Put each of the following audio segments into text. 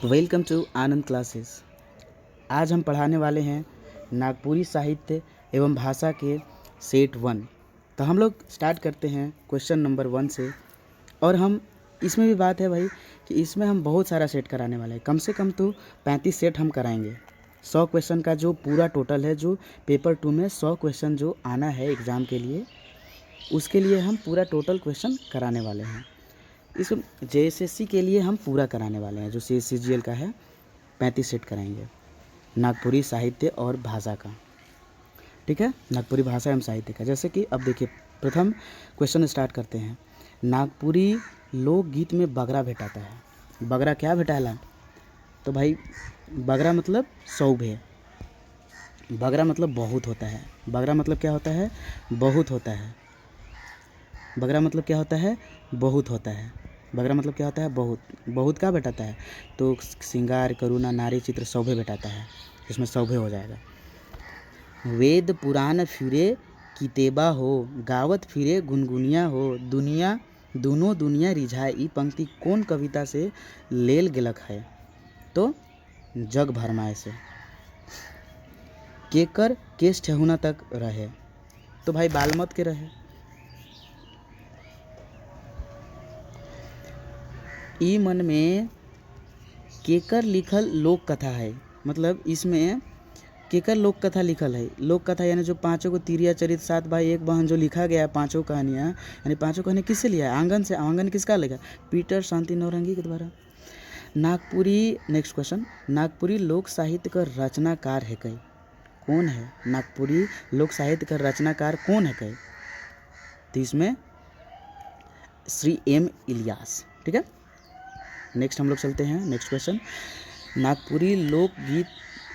Welcome to Anand classes. आज हम पढ़ाने वाले हैं नागपुरी साहित्य एवं भाषा के सेट 1। तो हम लोग स्टार्ट करते हैं क्वेश्चन नंबर 1 से। और हम इसमें भी बात है भाई कि इसमें हम बहुत सारा सेट कराने वाले हैं, कम से कम तो 35 सेट हम कराएंगे। 100 क्वेश्चन का जो पूरा टोटल है, जो पेपर 2 में 100 क्वेश्चन जो आना है एग्ज़ाम के लिए, उसके लिए हम पूरा टोटल क्वेश्चन कराने वाले हैं। इस JSSC के लिए हम पूरा कराने वाले हैं, जो CGL का है 35 सेट कराएंगे नागपुरी साहित्य और भाषा का। ठीक है, नागपुरी भाषा एवं साहित्य का। जैसे कि अब देखिए, प्रथम क्वेश्चन स्टार्ट करते हैं। नागपुरी लोकगीत में बगरा भेटाता है। बगरा क्या भेटाला? तो भाई बगरा मतलब सौभे। बगरा मतलब बहुत होता है। बगरा मतलब क्या होता है? बहुत होता है। बगरा मतलब क्या होता है? बहुत होता है। बगरा मतलब क्या होता है? बहुत। बहुत क्या बैठाता है? तो श्रृंगार, करुणा, नारी चित्र सौभे बैठाता है, इसमें सौभे हो जाएगा। वेद पुराण फिरे कितेबा हो, गावत फिरे गुनगुनिया हो, दुनिया दोनों दुनिया रिझाए। ई पंक्ति कौन कविता से लेल गेलक है? तो जग भरमाए से। केकर केश ठेहुना तक रहे? तो भाई बालमत के रहे। ई मन में केकर लिखल लोक कथा है। मतलब इसमें केकर लोक कथा लिखल है। लोक कथा यानी जो पांचों को तीरिया चरित 7 भाई 1 बहन जो लिखा गया है, पांचों कहानियाँ, यानी पांचों कहानी किससे लिया है? आंगन से। आंगन किसका लिखा? पीटर शांति नौरंगी के द्वारा। नागपुरी, नेक्स्ट क्वेश्चन, नागपुरी लोक साहित्य का रचनाकार है कई? कौन है नागपुरी लोक साहित्य का रचनाकार? कौन है कई? तो इसमें श्री M इलियास। ठीक है, नेक्स्ट हम लोग चलते हैं नेक्स्ट क्वेश्चन। नागपुरी लोकगीत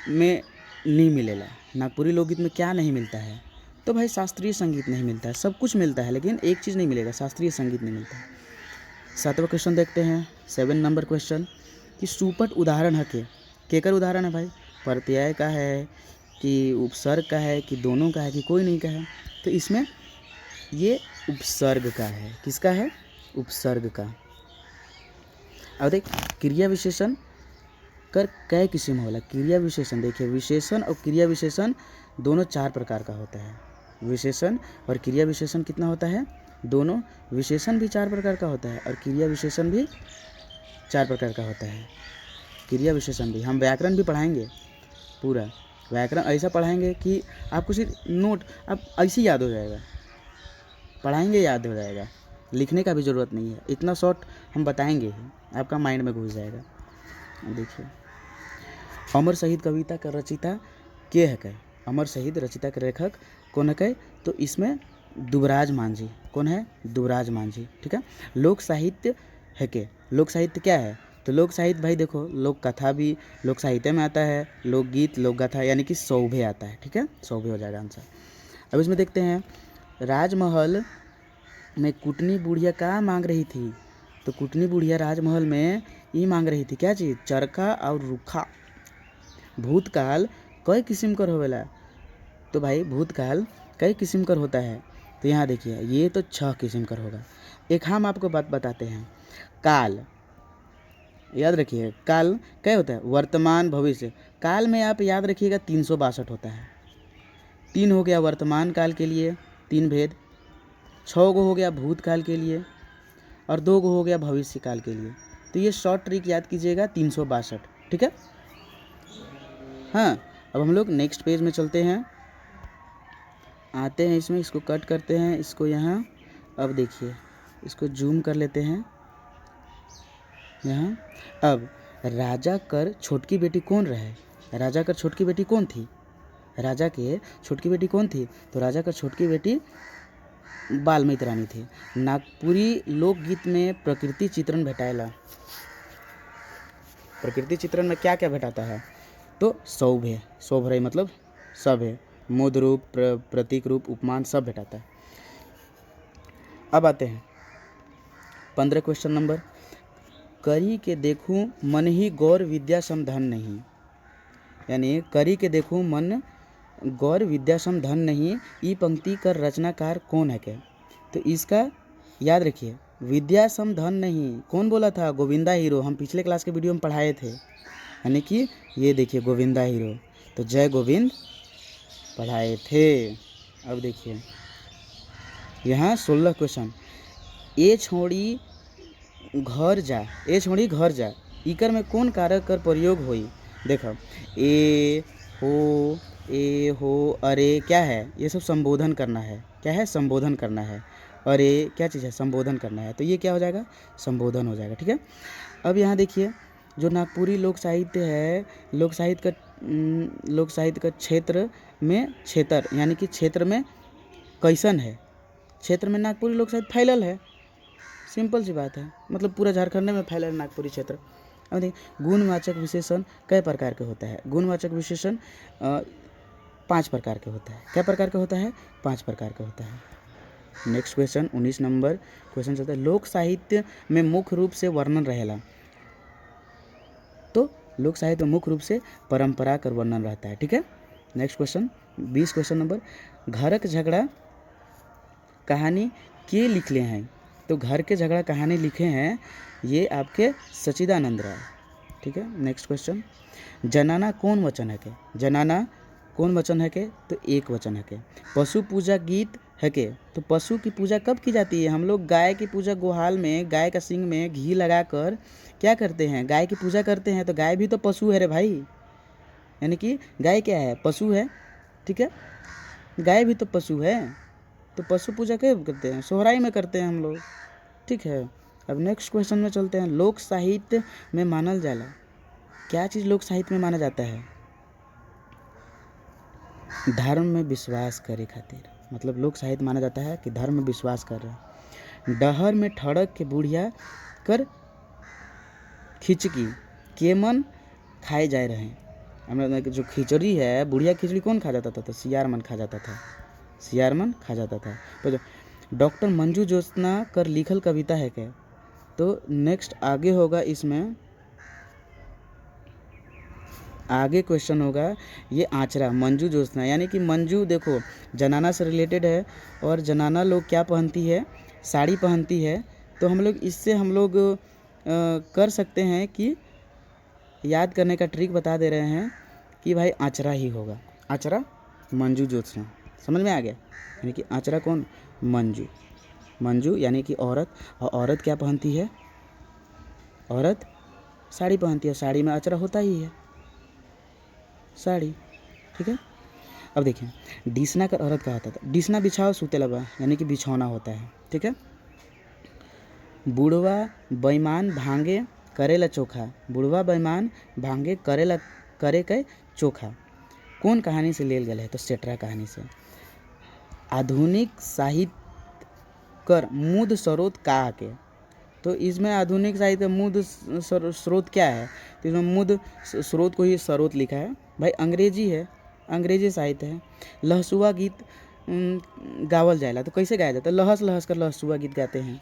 में नहीं मिलेला। नागपुरी लोकगीत में क्या नहीं मिलता है? तो भाई शास्त्रीय संगीत नहीं मिलता है। सब कुछ मिलता है लेकिन एक चीज़ नहीं मिलेगा, शास्त्रीय संगीत नहीं मिलता है। 7वां क्वेश्चन देखते हैं, 7 नंबर क्वेश्चन, कि सुपट उदाहरण है के? केकर उदाहरण है भाई? प्रत्यय का है कि उपसर्ग का है कि दोनों का है कि कोई नहीं का है? तो इसमें ये उपसर्ग का है। किसका है? उपसर्ग का। अब देख, क्रिया विशेषण कर कई किस्म होला। क्रिया विशेषण देखिए, विशेषण और क्रिया विशेषण दोनों 4 प्रकार का होता है। विशेषण और क्रिया विशेषण कितना होता है? दोनों। विशेषण भी 4 प्रकार का होता है और क्रिया विशेषण भी 4 प्रकार का होता है। क्रिया विशेषण भी हम व्याकरण भी पढ़ाएंगे, पूरा व्याकरण ऐसा पढ़ाएंगे कि आपको सिर्फ नोट आप ऐसे याद हो जाएगा, पढ़ाएंगे याद हो जाएगा, लिखने का भी ज़रूरत नहीं है। इतना शॉर्ट हम बताएंगे ही, आपका माइंड में घुस जाएगा। देखिए, अमर शहीद कविता का रचिता के है कहे? अमर शहीद रचिता के लेखक कौन है कहे? तो इसमें दुबराज मांझी। कौन है? दुबराज मांझी। ठीक है। लोक साहित्य है के? लोक साहित्य क्या है? तो लोक साहित्य भाई देखो, लोक कथा भी लोक साहित्य में आता है, लोकगीत, लोक गाथा यानी कि सौभे आता है। ठीक है, सौभे हो जाएगा आंसर। अब इसमें देखते हैं, राजमहल में कुटनी बुढ़िया क्या मांग रही थी? तो कुटनी बुढ़िया राजमहल में ये मांग रही थी क्या चीज़? चरखा और रुखा। भूतकाल कई किस्म कर होवेला? तो भाई भूतकाल कई किस्म कर होता है। तो यहाँ देखिए, ये तो 6 किस्म कर होगा। एक हम आपको बात बताते हैं, काल, याद रखिए, काल क्या होता है? वर्तमान, भविष्य। काल में आप याद रखिएगा 362 होता है। 3 हो गया वर्तमान काल के लिए, 3 भेद। 6 गो हो गया भूतकाल के लिए और 2 गो हो गया भविष्य काल के लिए। तो ये शॉर्ट ट्रिक याद कीजिएगा, 362। ठीक है। हाँ, अब हम लोग नेक्स्ट पेज में चलते हैं, आते हैं इसमें, इसको कट करते हैं, इसको यहाँ। अब देखिए, इसको जूम कर लेते हैं यहाँ। अब राजा कर छोटकी बेटी कौन रहे? राजा कर छोटकी बेटी कौन थी? राजा के छोटकी बेटी कौन थी? तो राजा कर छोटकी बेटी बाल्मीकि रानी थी। नागपुरी लोकगीत में प्रकृति चित्रण भेटाएला। प्रकृति चित्रण में क्या क्या भेटाता है? तो सौभे, सौभरे मतलब सब है, मूद रूप, प्रतीक रूप, उपमान सब भेटाता है। अब आते हैं 15 क्वेश्चन नंबर, करी के देखूं मन ही गौर विद्या सम धन नहीं। यानी करी के देखूं मन गौर विद्या सम धन नहीं, ई पंक्ति कर रचनाकार कौन है क्या? तो इसका याद रखिए, विद्या सम धन नहीं, कौन बोला था? गोविंदा हीरो, हम पिछले क्लास के वीडियो में पढ़ाए थे, यानी कि ये देखिए गोविंदा हीरो, तो जय गोविंद पढ़ाए थे। अब देखिए यहाँ 16 क्वेश्चन। ए छोड़ी घर जा, ए छोड़ी घर जा, इकर में कौन कारक कर प्रयोग होई? देखो ए हो अरे क्या है, ये सब संबोधन करना है। क्या है? संबोधन करना है। अरे क्या चीज़ है? संबोधन करना है, तो ये क्या हो जाएगा? संबोधन हो जाएगा। ठीक है। अब यहाँ देखिए जो नागपुरी लोक साहित्य है, लोक साहित्य का क्षेत्र में क्षेत्र, यानी कि क्षेत्र में कैसन है? क्षेत्र में नागपुरी लोक साहित्य फैलल है, सिंपल सी बात है, मतलब पूरा झारखंड में फैलल है नागपुरी क्षेत्र। अब देखिए गुणवाचक विशेषण कई प्रकार के होता है? गुणवाचक विशेषण 5 प्रकार के होता है। क्या प्रकार का होता है? 5 प्रकार का होता है। नेक्स्ट क्वेश्चन 19 नंबर क्वेश्चन चलता है, लोक साहित्य में मुख्य रूप से वर्णन रहेला, तो लोक साहित्य में मुख्य रूप से परंपरा का वर्णन रहता है। ठीक है। नेक्स्ट क्वेश्चन 20 क्वेश्चन नंबर, घरक झगड़ा कहानी के लिखले हैं? तो घर के झगड़ा कहानी लिखे हैं ये आपके सच्चिदानंद राय। ठीक है। नेक्स्ट क्वेश्चन, जनाना कौन वचन है के? जनाना कौन वचन है के? तो एक वचन है के। पशु पूजा गीत है के? तो पशु की पूजा कब की जाती है? हम लोग गाय की पूजा गोहाल में गाय का सींग में घी लगाकर क्या करते हैं? गाय की पूजा करते हैं। तो गाय भी तो पशु है रे भाई, यानी कि गाय क्या है? पशु है। ठीक है। गाय भी तो पशु है, तो पशु पूजा कब करते हैं? सोहराई में करते हैं हम लोग। ठीक है। अब नेक्स्ट क्वेश्चन में चलते हैं, लोक साहित्य में मानल जाला, क्या चीज़ लोक साहित्य में माना जाता है? धर्म में विश्वास करे खातिर, मतलब लोक साहित्य माना जाता है कि धर्म में विश्वास कर रहे हैं। डहर में ठड़क के बुढ़िया कर खिचकी के मन खाए जा रहे हैं। हमारा जो खिचड़ी है, बुढ़िया खिचड़ी कौन खा जाता था? तो सियारमन खा जाता था, सियारमन खा जाता था। तो डॉक्टर मंजू ज्योत्सना कर लिखल कविता है क्या? तो नेक्स्ट आगे होगा, इसमें आगे क्वेश्चन होगा ये आचरा, मंजू ज्योत्सना, यानी कि मंजू देखो जनाना से रिलेटेड है, और जनाना लोग क्या पहनती है? साड़ी पहनती है। तो हम लोग इससे हम लोग कर सकते हैं कि याद करने का ट्रिक बता दे रहे हैं कि भाई आचरा ही होगा। आचरा मंजू ज्योत्सना, समझ में आ गया? यानी कि आचरा कौन? मंजू। मंजू यानी कि औरत, और औरत क्या पहनती है? औरत साड़ी पहनती है, साड़ी में आचरा होता ही है, साड़ी। ठीक है। अब देखिए डिसना का औरत का होता था, डिसना बिछाओ सूते लबा, यानी कि बिछौना होता है। ठीक है। बुढ़वा बेईमान भांगे करेला चोखा, बुढ़वा बेईमान भांगे करेला करे के चोखा, कौन कहानी से लेल गए है? तो सेटरा कहानी से। आधुनिक साहित्य कर मूद स्रोत का के? तो इसमें आधुनिक साहित्य मूद स्रोत क्या है? तो इसमें मूद स्रोत को ही स्रोत लिखा है भाई, अंग्रेजी है, अंग्रेजी साहित्य है। लहसुआ गीत गावल जाएला, तो कैसे गाया जाता है? लहस लहस कर लहसुआ गीत गाते हैं।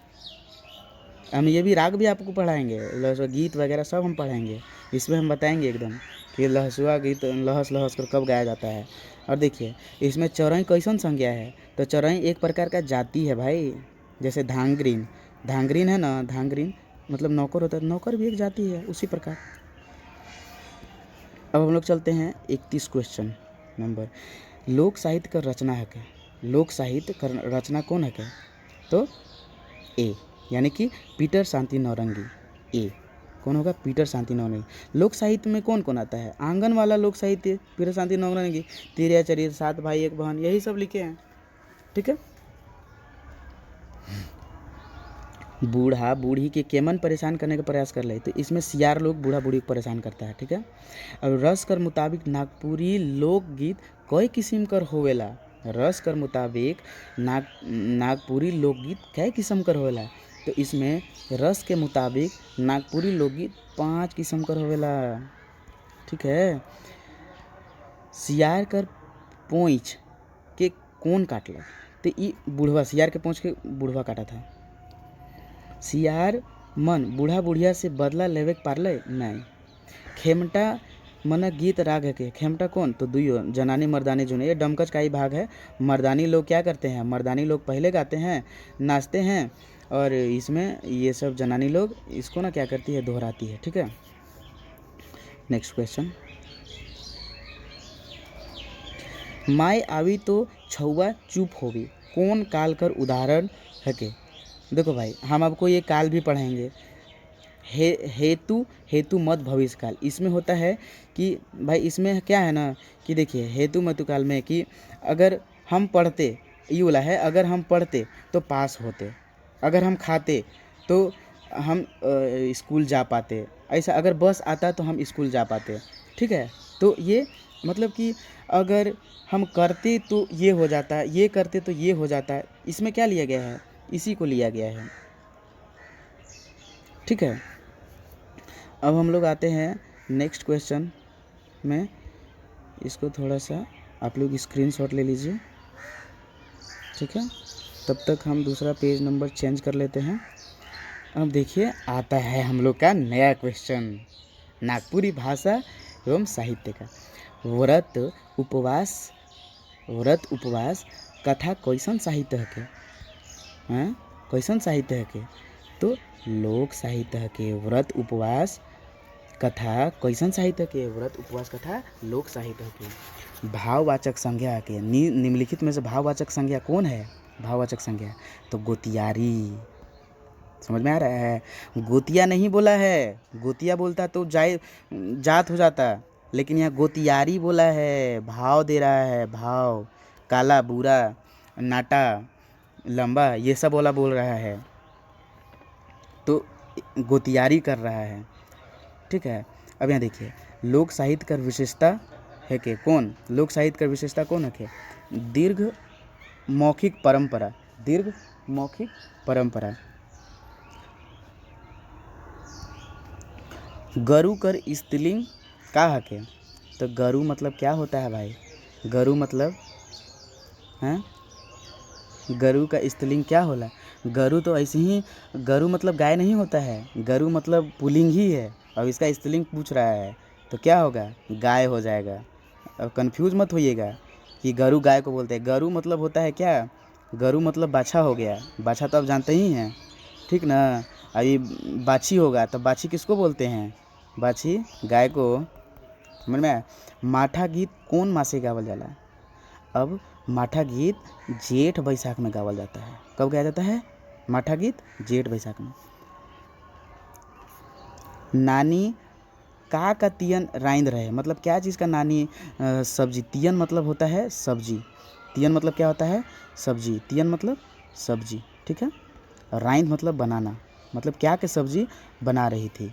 हम ये भी राग भी आपको पढ़ाएंगे, लहसुआ गीत वगैरह सब हम पढ़ाएंगे, इसमें हम बताएंगे एकदम कि लहसुआ गीत लहस लहस कर कब गाया जाता है। और देखिए इसमें चौरई कैसन संज्ञा है? तो चौरई एक प्रकार का जाति है भाई, जैसे धांगरीन, धांगरीन है ना, धांगरीन मतलब नौकर होता है, नौकर भी एक जाति है, उसी प्रकार। अब हम लोग चलते हैं 31 क्वेश्चन नंबर, लोक साहित्य का रचना है क्या? लोक साहित्य का रचना कौन है क्या? तो ए, यानी कि पीटर शांति नौरंगी। ए कौन होगा? पीटर शांति नौरंगी। लोक साहित्य में कौन कौन आता है? आंगन वाला लोक साहित्य पीटर शांति नौरंगी, तीरिया चरित्र, 7 भाई 1 बहन, यही सब लिखे हैं। ठीक है। बूढ़ा बूढ़ी के केमन परेशान करने का प्रयास कर ले, तो इसमें सियार लोग बूढ़ा बूढ़ी को परेशान करता है। ठीक है। अब रस कर मुताबिक नागपुरी लोकगीत कई किस्म कर होवेला? रस कर मुताबिक नागपुरी लोकगीत कई किस्म कर होवेला? तो इसमें रस के मुताबिक नागपुरी लोकगीत 5 किस्म कर होवेला। ठीक है। सियार कर पोंछ के कौन काटला? तो ये बूढ़वा, सियार के पोंछ के बूढ़वा काटा था। सियार मन बूढ़ा बुढ़िया से बदला लेवे के पारले? नहीं। खेमटा मन गीत राग है के? खेमटा कौन? तो दुइयो, जनानी मर्दानी जुने, ये डमकच का ही भाग है। मर्दानी लोग क्या करते हैं? मर्दानी लोग पहले गाते हैं, नाचते हैं, और इसमें ये सब जनानी लोग इसको ना क्या करती है, दोहराती है। ठीक है, नेक्स्ट क्वेश्चन। माय आवी तो छौआ चुप होगी, कौन काल कर उदाहरण है के। देखो भाई, हम आपको ये काल भी पढ़ाएंगे। हेतु मत भविष्य काल, इसमें होता है कि भाई इसमें क्या है ना कि देखिए हेतु मत काल में कि अगर हम पढ़ते, ये बोला है अगर हम पढ़ते तो पास होते, अगर हम खाते तो हम स्कूल जा पाते, ऐसा अगर बस आता तो हम स्कूल जा पाते। ठीक है, तो ये मतलब कि अगर हम करते तो ये हो जाता है, ये करते तो ये हो जाता है, इसमें क्या लिया गया है, इसी को लिया गया है। ठीक है, अब हम लोग आते हैं नेक्स्ट क्वेश्चन में। इसको थोड़ा सा आप लोग स्क्रीनशॉट ले लीजिए। ठीक है, तब तक हम दूसरा पेज नंबर चेंज कर लेते हैं। अब देखिए आता है हम लोग का नया क्वेश्चन, नागपुरी भाषा एवं साहित्य का। व्रत उपवास कथा कैसन साहित्य है के, हाँ कैसन साहित्य है के, तो लोक साहित्य है के। व्रत उपवास कथा कैसन साहित्य के, व्रत उपवास कथा लोक साहित्य के। भाववाचक संज्ञा के निम्नलिखित में से भाववाचक संज्ञा कौन है, भाववाचक संज्ञा तो गोतियारी। समझ में आ रहा है, गोतिया नहीं बोला है, गोतिया बोलता तो जात हो जाता, लेकिन यहाँ गोतियारी बोला है, भाव दे रहा है, भाव काला बुरा नाटा लंबा ये सब वाला बोल रहा है, तो गोतियारी कर रहा है। ठीक है, अब यहाँ देखिए लोक साहित्य का विशेषता है कि कौन, लोक साहित्य का विशेषता कौन है कि दीर्घ मौखिक परंपरा, दीर्घ मौखिक परंपरा। गरु कर स्त्रीलिंग का हके, तो गरु मतलब क्या होता है भाई, गरु मतलब हैं, गरु का स्त्रीलिंग क्या होला, गरु तो ऐसे ही, गरु मतलब गाय नहीं होता है, गरु मतलब पुल्लिंग ही है। अब इसका स्त्रीलिंग पूछ रहा है तो क्या होगा, गाय हो जाएगा। अब कंफ्यूज मत होइएगा कि गरु गाय को बोलते हैं, गरु मतलब होता है क्या, गरु मतलब बाछा हो गया, बाछा तो आप जानते ही हैं। ठीक ना, अभी बाछी होगा तो बाछी किसको बोलते हैं, बाछी गाय को। समझ में आया। माठा गीत कौन मासे गावल जाला, अब माठा गीत जेठ बैसाख में गावल जाता है। कब गाया जाता है, माठा गीत जेठ बैसाख में। नानी का तियन राइंद रहे, मतलब क्या चीज़ का नानी सब्जी, तियन मतलब होता है सब्जी, तियन मतलब क्या होता है, सब्जी, तियन मतलब सब्जी। ठीक है, राइंद मतलब बनाना, मतलब क्या के सब्जी बना रही थी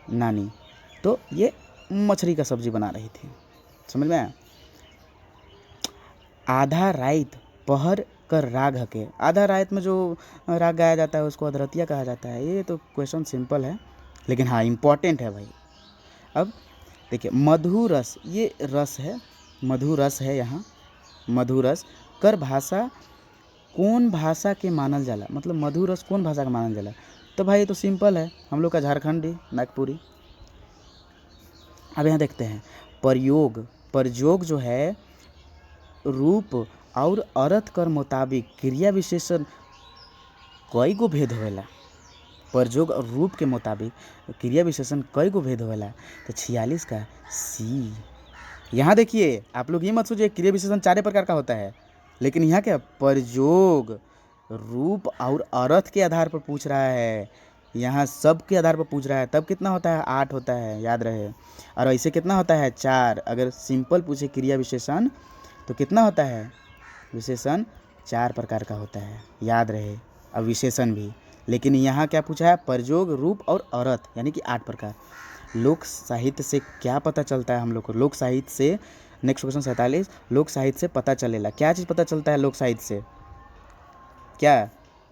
नानी, तो ये मछली का सब्जी बना रही थी। समझ में आया। आधा राइत पहर कर राग हके, आधा राइत में जो राग गाया जाता है उसको अधरतिया कहा जाता है। ये तो क्वेश्चन सिंपल है, लेकिन हाँ इम्पॉर्टेंट है भाई। अब देखिए मधु रस, ये रस है, मधु रस है यहाँ, मधु रस कर भाषा कौन भाषा के मानल जाला, मतलब मधु रस कौन भाषा का मानल जाला, तो भाई ये तो सिंपल है, हम लोग का झारखंडी नागपुरी। अब यहाँ देखते हैं प्रयोग, प्रयोग जो है रूप और अर्थ कर मुताबिक क्रिया विशेषण कई गो भेद होवेला, प्रयोग और रूप के मुताबिक क्रिया विशेषण कई गो भेद होवेला, तो 46 का सी। यहाँ देखिए आप लोग ये मत सोचिए क्रिया विशेषण 4 प्रकार का होता है, लेकिन यहाँ क्या प्रयोग रूप और अर्थ के आधार पर पूछ रहा है, यहाँ सब के आधार पर पूछ रहा है, तब कितना होता है 8 होता है, याद रहे। और ऐसे कितना होता है 4, अगर सिंपल पूछे क्रिया विशेषण तो कितना होता है, विशेषण 4 प्रकार का होता है, याद रहे। अब विशेषण भी, लेकिन यहाँ क्या पूछा है, प्रयोग रूप और अर्थ, यानी कि 8 प्रकार। लोक साहित्य से क्या पता चलता है हम लोग को, लोक साहित्य से, नेक्स्ट क्वेश्चन 47, लोक साहित्य से पता चलेला, क्या चीज़ पता चलता है लोक साहित्य से, क्या,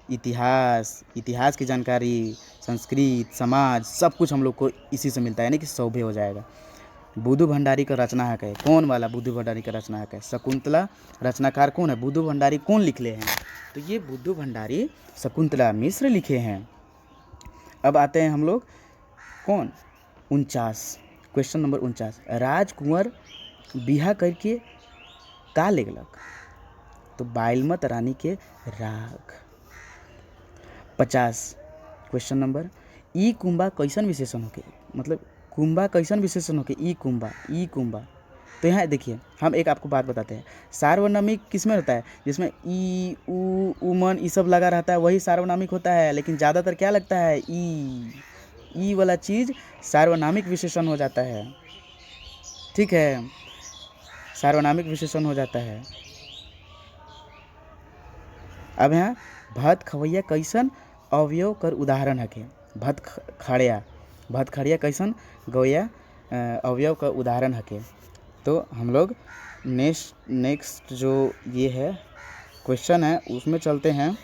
इतिहास, इतिहास की जानकारी, संस्कृत समाज, सब कुछ हम लोग को इसी से मिलता है, यानी कि सौभे हो जाएगा। बुद्धू भंडारी का रचना है क्या, कौन वाला बुद्धू भंडारी का रचना है क्या, शकुंतला, रचनाकार कौन है, बुद्धू भंडारी कौन लिखले हैं, तो ये बुद्धू भंडारी शकुंतला मिश्र लिखे हैं। अब आते हैं हम लोग कौन, 49, क्वेश्चन नंबर 49, राजकुंवर बिहा करके का लेगलक, तो बाइलमत रानी के राग। 50। क्वेश्चन नंबर ई कुंभा कैसन विशेषण होके, मतलब कुंभा कैसन विशेषण होके, ई कुंभा। तो यहाँ देखिए हम एक आपको बात बताते हैं, सार्वनामिक किस में रहता है, जिसमें ई उ उमन ये सब लगा रहता है वही सार्वनामिक होता है, लेकिन ज़्यादातर क्या लगता है, ई वाला चीज़ सार्वनामिक विशेषण हो जाता है। ठीक है, सार्वनामिक विशेषण हो जाता है। अब यहाँ भत खवैया कैसन अवयव कर उदाहरण है के, भत खड़िया कैसन गवैया अवयव का उदाहरण है के। तो हम लोग नेक्स्ट जो ये है क्वेश्चन है उसमें चलते हैं।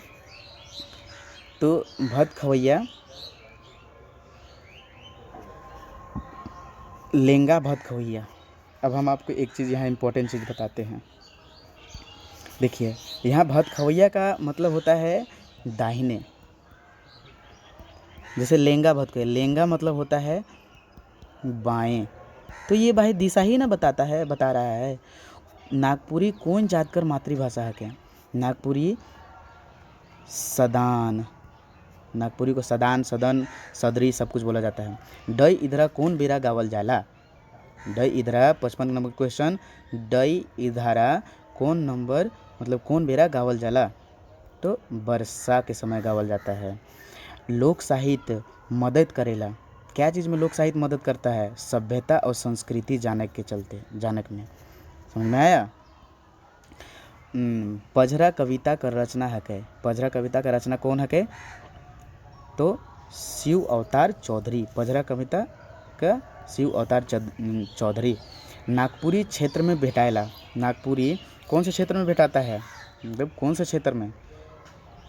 तो भत खवैया लेंगा भत खवैया। अब हम आपको एक चीज़ यहाँ इम्पोर्टेंट चीज़ बताते हैं। देखिए यहाँ भत खवैया का मतलब होता है दाहिने, जैसे लेंगा भत खवैया, लेंगा मतलब होता है बाएं। तो ये भाई दिशा ही ना बता रहा है। नागपुरी कौन जातकर मातृभाषा है क्या, नागपुरी सदान, नागपुरी को सदान, सदन, सदरी सब कुछ बोला जाता है। डई इधरा कौन बेरा गावल जाला, डई इधरा 55 नंबर क्वेश्चन, डई इधरा कौन नंबर मतलब कौन बेरा गावल जाला, तो वर्षा के समय गावल जाता है। लोक साहित्य मदद करेला, क्या चीज़ में लोक साहित्य मदद करता है, सभ्यता और संस्कृति जानक के चलते, जानक में, समझ में आया। पझरा कविता का रचना है के, पझरा कविता का रचना कौन है के, तो शिव अवतार चौधरी, पझरा कविता का शिव अवतार चौधरी। नागपुरी क्षेत्र में भेटाएला, नागपुरी कौन से क्षेत्र में भेटाता है, मतलब कौन से क्षेत्र में,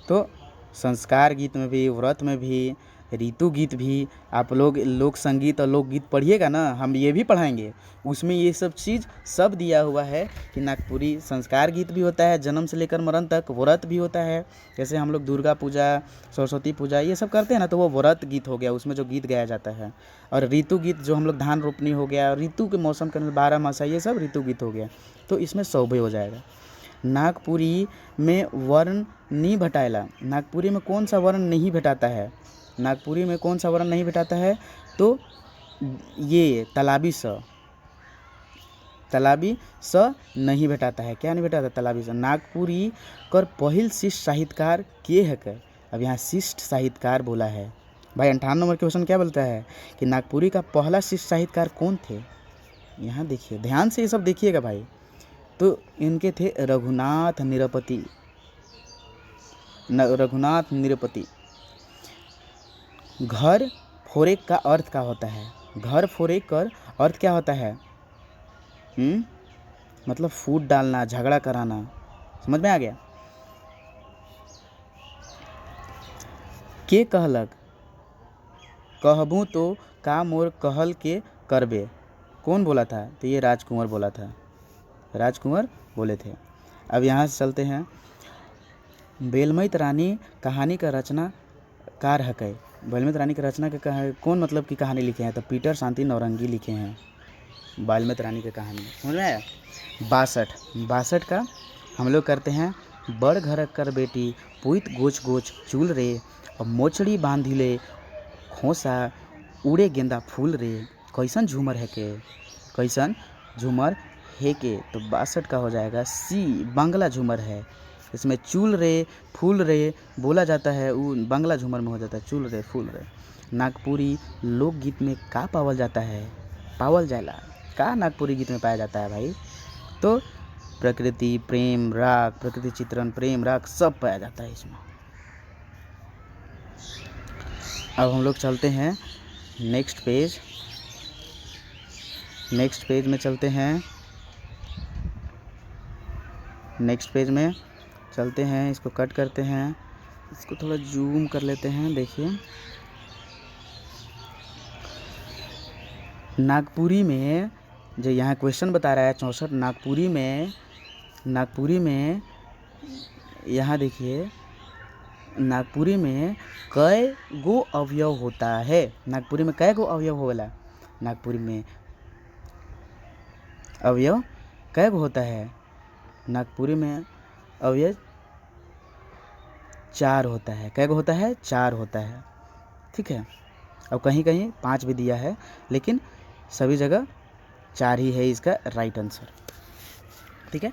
तो संस्कार गीत में भी, व्रत में भी, ऋतु गीत भी। आप लोग लोक संगीत और लोकगीत पढ़िएगा ना, हम ये भी पढ़ाएंगे, उसमें ये सब चीज़ सब दिया हुआ है कि नागपुरी संस्कार गीत भी होता है, जन्म से लेकर मरण तक, व्रत भी होता है। जैसे हम लोग दुर्गा पूजा, सरस्वती पूजा ये सब करते हैं ना, तो वो व्रत गीत हो गया, उसमें जो गीत गाया जाता है। और ऋतु गीत जो हम लोग धान रोपनी हो गया, ऋतु के मौसम के अंदर 12 मासा, ये सब ऋतु गीत हो गया, तो इसमें 100 हो जाएगा। नागपुरी में वर्ण नहीं भेटाएला, नागपुरी में कौन सा वर्ण नहीं भेटाता है, नागपुरी में कौन सा वर्ण नहीं भेटाता है, तो ये तालाबी स नहीं भेटाता है। क्या नहीं भेटाता, तालाबी स। नागपुरी कर पहिल शिष्ट साहित्यकार के है कर, अब यहाँ शिष्ट साहित्यकार बोला है भाई। 58 नंबर क्वेश्चन क्या बोलता है कि नागपुरी का पहला शिष्ट साहित्यकार कौन थे, यहाँ देखिए ध्यान से ये सब देखिएगा भाई। तो इनके थे रघुनाथ निरपति। घर फोरेक का अर्थ क्या होता है, घर फोरेक का अर्थ क्या होता है, मतलब फूट डालना, झगड़ा कराना, समझ में आ गया। के कहलक, कहबू तो का मोर कहल के करबे, कौन बोला था, तो ये राजकुंवर बोला था, राजकुंवर बोले थे। अब यहाँ से चलते हैं। बेलमैत रानी कहानी का रचनाकार है कै, बेलमैत रानी की रचना के कौन मतलब की कहानी लिखे हैं, तो पीटर शांति नौरंगी लिखे हैं बेलमैत रानी की कहानी, समझ में आया। 62 का हम लोग करते हैं। बड़ घर कर बेटी पुइत गोच गोच चूल रे, और मोचड़ी बांधिले खोसा उड़े गेंदा फूल रे, कैसन झूमर है के, कैसन झूमर है के, तो 62 का हो जाएगा सी, बांग्ला झूमर है। इसमें चूल रे फूल रे बोला जाता है, वो बांग्ला झूमर में हो जाता है, चूल रे फूल रे। नागपुरी लोकगीत में का पावल जाता है, पावल जाएला का नागपुरी गीत में पाया जाता है भाई, तो प्रकृति प्रेम राग, प्रकृति चित्रण प्रेम राग सब पाया जाता है इसमें। अब हम लोग चलते हैं नेक्स्ट पेज में चलते हैं, नेक्स्ट पेज में चलते हैं। इसको कट करते हैं, इसको थोड़ा जूम कर लेते हैं। देखिए नागपुरी में जो यहाँ क्वेश्चन बता रहा है 64, नागपुरी में यहाँ देखिए नागपुरी में कै गो अवयव होता है, नागपुरी में कै गो अवयव होला, नागपुरी में अवयव कै गो होता है, नागपुरी में अवयव 4 होता है। कै गो होता है? 4 होता है। ठीक है, अब कहीं कहीं 5 भी दिया है, लेकिन सभी जगह 4 ही है इसका राइट आंसर। ठीक है,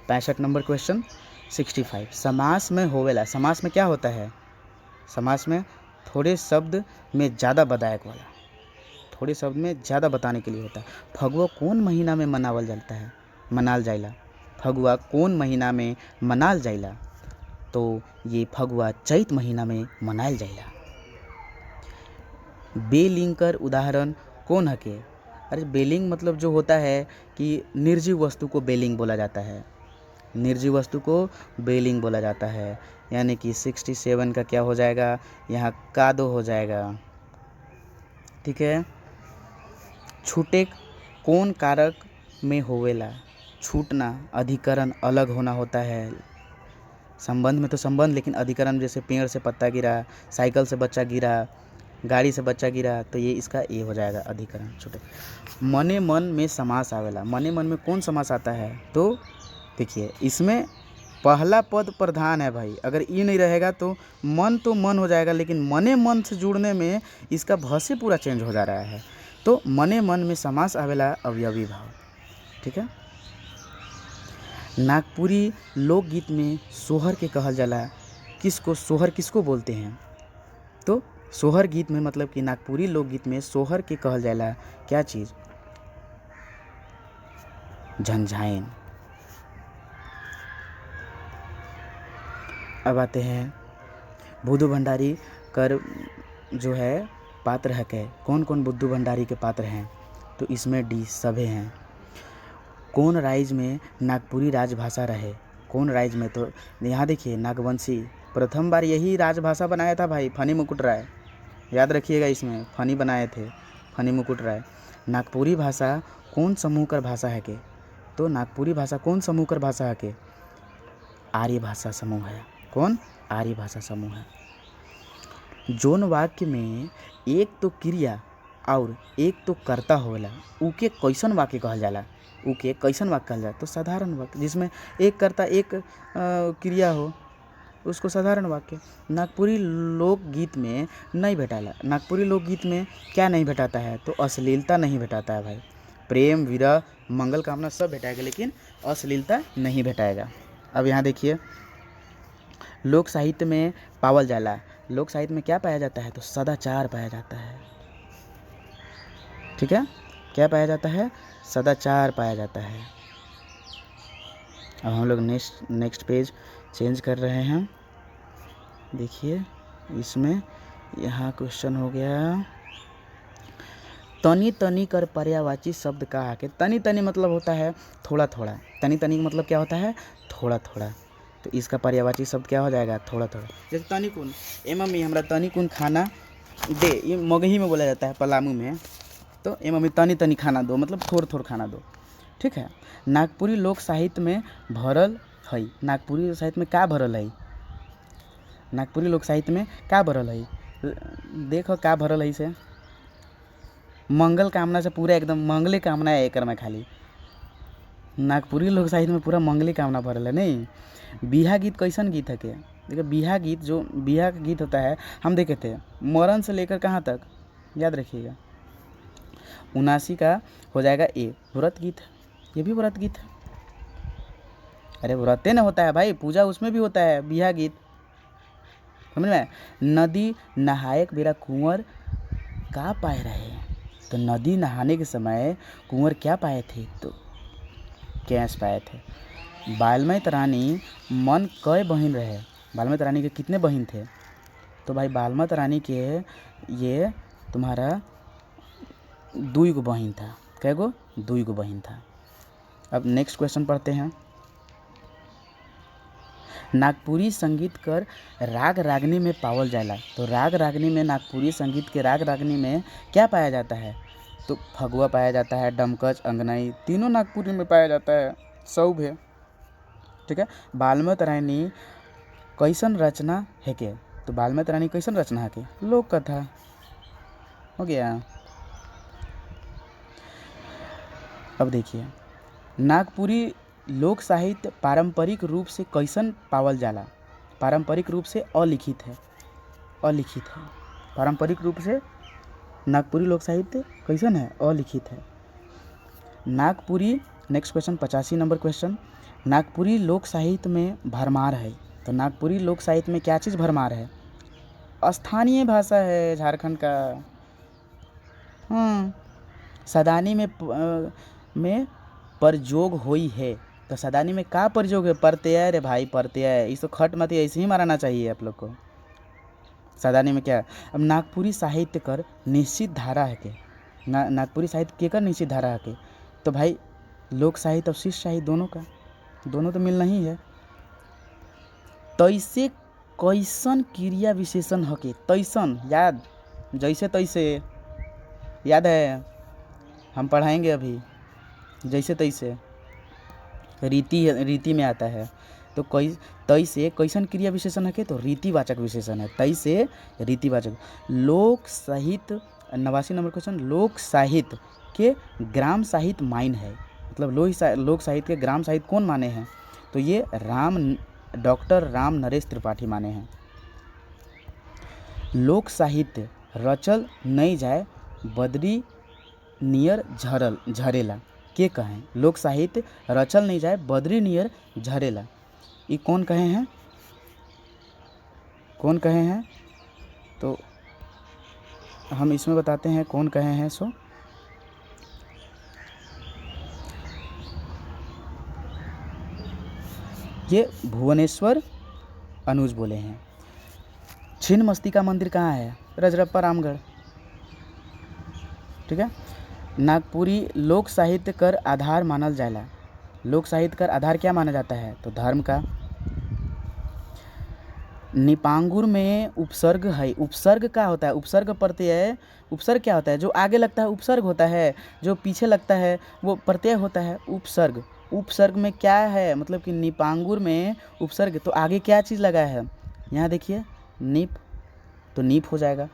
65 नंबर क्वेश्चन 65। समास में होवेला। समास में क्या होता है? समास में थोड़े शब्द में ज़्यादा बदायक वाला, थोड़े शब्द में ज़्यादा बताने के लिए होता है। फगुआ कौन महीना में मनावल जाता है? मनाल जाइला। फगुआ कौन महीना में मनाल जाइला? तो ये फगुआ चैत महीना में मनायल जाइला। बेलिंग कर उदाहरण कौन हके? अरे बेलिंग मतलब जो होता है कि निर्जीव वस्तु को बेलिंग बोला जाता है। निर्जीव वस्तु को बेलिंग बोला जाता है। यानी कि 67 का क्या हो जाएगा? यहाँ कादो हो जाएगा। ठीक है, छूटे कौन कारक में होवेला? छूटना, अधिकरण अलग होना होता है। संबंध में तो संबंध, लेकिन अधिकरण जैसे पेड़ से पत्ता गिरा, साइकिल से बच्चा गिरा, गाड़ी से बच्चा गिरा, तो ये इसका ए हो जाएगा, अधिकरण। छूटे। मने मन में समास आवेला। मने मन में कौन समास आता है? तो देखिए, इसमें पहला पद प्रधान है भाई। अगर ई नहीं रहेगा तो मन हो जाएगा, लेकिन मने मन से जुड़ने में इसका भसे पूरा चेंज हो जा रहा है। तो मने मन में समास आवेला अवयवी भाव। ठीक है, नागपुरी लोकगीत में सोहर के कहल जाला। किसको सोहर किसको बोलते हैं? तो सोहर गीत में मतलब कि नागपुरी लोकगीत में सोहर के कहल जाला क्या चीज़? झंझाइन। अब आते हैं बुद्धू भंडारी कर जो है पात्र है के। कौन कौन बुद्धू भंडारी के पात्र हैं? तो इसमें डी सभे हैं। कौन राज्य में नागपुरी राजभाषा रहे? कौन राज्य में? तो यहाँ देखिए, नागवंशी प्रथम बार यही राजभाषा बनाया था भाई, फनी मुकुट राय। याद रखिएगा, इसमें फनी बनाए थे फनी मुकुट राय। नागपुरी भाषा कौन समूह कर भाषा है के? तो नागपुरी भाषा कौन समूह कर भाषा है के? आर्य भाषा समूह है। कौन? आर्य भाषा समूह है। जोन वाक्य में एक तो क्रिया और एक तो कर्ता होला, उके कैसन वाक्य कहल जाला? उके कैसन वाक्य कहल जाला? तो साधारण वाक्य। जिसमें एक कर्ता एक क्रिया हो, उसको साधारण वाक्य। नागपुरी लोकगीत में नहीं भेटाला। नागपुरी लोकगीत में क्या नहीं भेटाता है? तो अश्लीलता नहीं भेटाता है भाई। प्रेम, विरह, मंगल कामना सब भेटाएगा, लेकिन अश्लीलता नहीं भेटाएगा। अब यहाँ देखिए, लोक साहित्य में पावल जाला। लोक साहित्य में क्या पाया जाता है? तो सदाचार पाया जाता है। ठीक है, क्या पाया जाता है? सदाचार पाया जाता है। अब हम लोग नेक्स्ट पेज चेंज कर रहे हैं। देखिए, इसमें यहाँ क्वेश्चन हो गया, तनी तनी कर पर्यायवाची शब्द का है। तनी तनी मतलब होता है थोड़ा थोड़ा। तनी तनी का मतलब क्या होता है? थोड़ा थोड़ा। तो इसका पर्यायवाची शब्द क्या हो जाएगा? थोड़ा थोड़ा। जैसे तनी कुन, ए मम्मी हमरा तनी कुन खाना दे, ये मगही में बोला जाता है, पलामू में। तो ए मम्मी तनी तनी खाना दो, मतलब थोड़ा थोड़ा खाना दो। ठीक है, नागपुरी लोक साहित्य में भरल है। नागपुरी साहित्य में का भरल है? नागपुरी लोक साहित्य में का भरल है? देखो का भरल है से मंगल कामना से पूरा एकदम मंगले कामना है एकर में। खाली नागपुरी लोक साहित्य में पूरा मंगली कामना भरल है। नहीं, बिहा गीत कैसन गीत है के? देखिए, बिहा गीत, जो बिहा का गीत होता है, हम देखे थे मरण से लेकर कहाँ तक, याद रखिएगा। 79 का हो जाएगा ए, व्रत गीत। ये भी व्रत गीत है। अरे व्रते न होता है भाई, पूजा उसमें भी होता है, बिहा गीत। समझ में? नदी नहायक बेरा कुंवर का पाए रहे? तो नदी नहाने के समय कुंवर क्या पाए थे? तो कैंस पाए थे। बाल्मीकि रानी मन कई बहन रहे? बाल्मीकि रानी के कितने बहन थे? तो भाई बाल्मीकि रानी के ये तुम्हारा 2 गो बहन था। कै गो? 2 गो बहन था। अब नेक्स्ट क्वेश्चन पढ़ते हैं। नागपुरी संगीत कर राग रागनी में पावल जाला। तो राग रागनी में, नागपुरी संगीत के राग रागनी में क्या पाया जाता है? तो फगुआ पाया जाता है, डमकच, अंगनई, तीनों नागपुरी में पाया जाता है। सौभ है। ठीक है, बाल्मीकि रानी कैसन रचना है के? तो बाल्मीकि रानी कैसन रचना है के? लोक कथा। हो गया। अब देखिए, नागपुरी लोक साहित्य पारंपरिक रूप से कैसन पावल जाला? पारंपरिक रूप से अलिखित है, अलिखित है। पारंपरिक रूप से नागपुरी लोक साहित्य कैसन है? अलिखित है। Nagpuri, next question 85 number question, Nagpuri लोक साहित्य में भरमार है। तो नागपुरी लोक साहित्य में क्या चीज़ भरमार है? स्थानीय भाषा है झारखंड का। सदानी में प्रयोग हुई है। तो सदानी में का प्रयोग है? प्रत्यय रे भाई, प्रत्यय। इस तो खट मत ऐसे ही मारना चाहिए आप लोग को। सदानी में क्या है? अब नागपुरी साहित्य कर निश्चित धारा है के नागपुरी साहित्य के कर निश्चित धारा है के। तो भाई लोक साहित्य और शिष्ट साहित्य दोनों तो मिलना ही है। तैसे कैसन क्रिया विशेषण हके? तैसन याद, जैसे तैसे याद है, हम पढ़ाएंगे अभी। जैसे तैसे रीति में आता है। तो तैसे कैसन क्रिया विशेषण है के? तो रीतिवाचक विशेषण है। तैसे रीतिवाचक। लोक साहित्य 89 नंबर क्वेश्चन, लोक साहित्य के ग्राम साहित्य माइन है। मतलब लोक साहित्य के ग्राम साहित्य कौन माने हैं? तो ये डॉक्टर राम नरेश त्रिपाठी माने हैं। लोक साहित्य रचल नहीं जाए बदरी नियर झरेला के कहें? लोक साहित्य रचल नहीं जाए बदरी नियर झरेला, ये कौन कहे हैं? कौन कहे हैं? तो हम इसमें बताते हैं कौन कहे हैं। सो ये भुवनेश्वर अनुज बोले हैं। छिन्नमस्तिका मंदिर कहाँ है? रजरप्पा रामगढ़। ठीक है। नागपुरी लोक साहित्य कर आधार मानल जाला। लोक साहित्य कर आधार क्या माना जाता है? तो धर्म का। निपांगुर में उपसर्ग है। उपसर्ग क्या होता है? उपसर्ग प्रत्यय। उपसर्ग क्या होता है? जो आगे लगता है उपसर्ग होता है, जो पीछे लगता है वो प्रत्यय होता है। उपसर्ग। उपसर्ग में क्या है? मतलब कि निपांगुर में उपसर्ग, तो आगे क्या चीज़ लगा है? यहाँ देखिए निप, तो नीप हो जाएगा।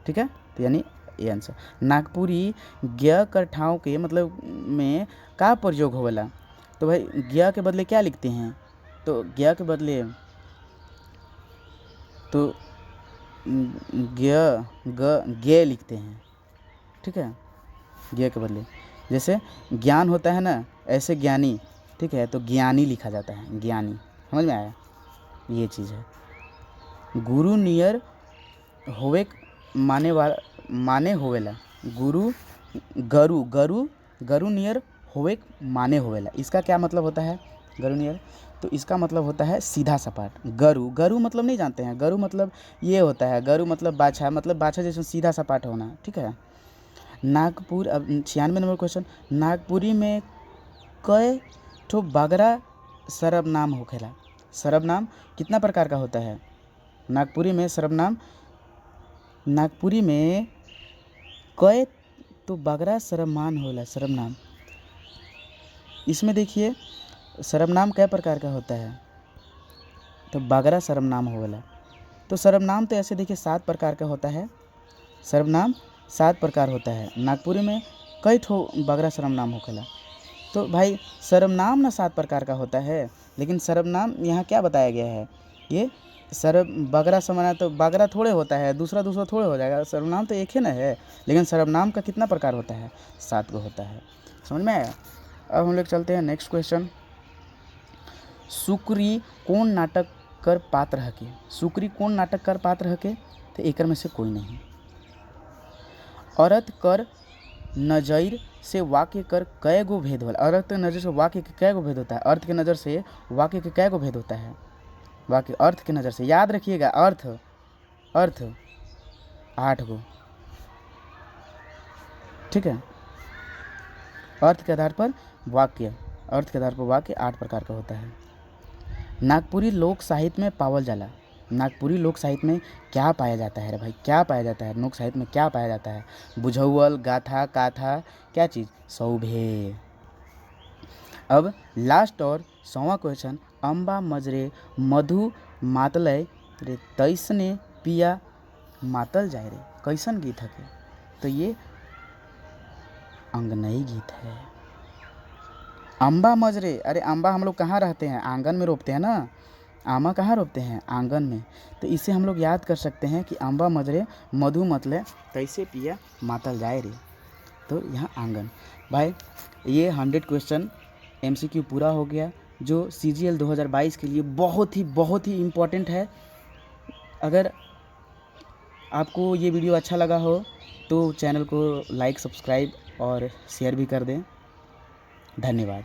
ठीक है। तो यानी ये आंसर। नागपुरी ज्ञ कर ठाव के मतलब में का प्रयोग होवेला? तो भाई ज्ञ के बदले क्या लिखते हैं? तो ज्ञ के बदले तो गे लिखते हैं। ठीक है। गे के बदले जैसे ज्ञान होता है ना, ऐसे ज्ञानी। ठीक है। तो ज्ञानी लिखा जाता है, ज्ञानी। समझ में आया? ये चीज़ है। गुरु नियर होवे माने होवेला। गरु नियर होवे माने होवेला। इसका क्या मतलब होता है? गरु नियर, तो इसका मतलब होता है सीधा सपाट। गरु मतलब नहीं जानते हैं? गरु मतलब ये होता है, गरु मतलब बाछा, मतलब बाछा जैसे सीधा सपाट होना। ठीक है। नागपुर, अब 96 नंबर क्वेश्चन, नागपुरी में कई ठो बगरा सर्वनाम होखेला? सर्वनाम कितना प्रकार का होता है? नागपुरी में सर्वनाम, नागपुरी में कई तो बगरा सर्वनाम होला। सर्वनाम, इसमें देखिए सर्वनाम कई प्रकार का होता है? तो बगरा सर्वनाम होवेला। तो सर्वनाम तो ऐसे देखिए 7 प्रकार का होता है। सर्वनाम 7 प्रकार होता है। नागपुरी में कई ठो बगरा सर्वनाम होखेला। तो भाई सर्वनाम ना 7 प्रकार का होता है, लेकिन सर्वनाम यहाँ क्या बताया गया है? ये बगरा समझना, तो बगरा थोड़े होता है, दूसरा थोड़े हो जाएगा। सर्वनाम तो एक ही ना है, लेकिन सर्वनाम का कितना प्रकार होता है? 7 को होता है। समझ में आया? अब हम लोग चलते हैं नेक्स्ट क्वेश्चन। सुक्री कौन नाटक कर पात्र हके? सुक्री कौन नाटक कर पात्र हके? तो एकर में से कोई नहीं। औरत कर नजर से वाक्य कर कै गो भेद होला? औरत के नज़र से वाक्य के कै गो भेद होता है? अर्थ के नज़र से वाक्य के कै गो भेद होता है? वाक्य अर्थ के नज़र से, याद रखिएगा, अर्थ 8 गो। ठीक है। अर्थ के आधार पर वाक्य 8 प्रकार का होता है। नागपुरी लोक साहित्य में पावल जाला। नागपुरी लोक साहित्य में क्या पाया जाता है रे भाई? क्या पाया जाता है लोक साहित्य में? क्या पाया जाता है? बुझौल, गाथा, काथा, क्या चीज़? सौभे। अब लास्ट और 100वां क्वेश्चन, अम्बा मजरे मधु मातलय रे तैसने पिया मातल जाए रे, कैसन गीत है? तो ये अंगनई गीत है। अम्बा मजरे, अरे अम्बा हम लोग कहाँ रहते हैं, आंगन में रोपते हैं ना। आमा कहाँ रोपते हैं, आंगन में। तो इसे हम लोग याद कर सकते हैं कि अम्बा मजरे मधु मतले तैसे पिया मातल जाए रे। तो यहाँ आंगन। भाई ये 100 क्वेश्चन MCQ पूरा हो गया, जो CGL 2022 के लिए बहुत ही इम्पोर्टेंट है। अगर आपको ये वीडियो अच्छा लगा हो तो चैनल को लाइक, सब्सक्राइब और शेयर भी कर दें। धन्यवाद।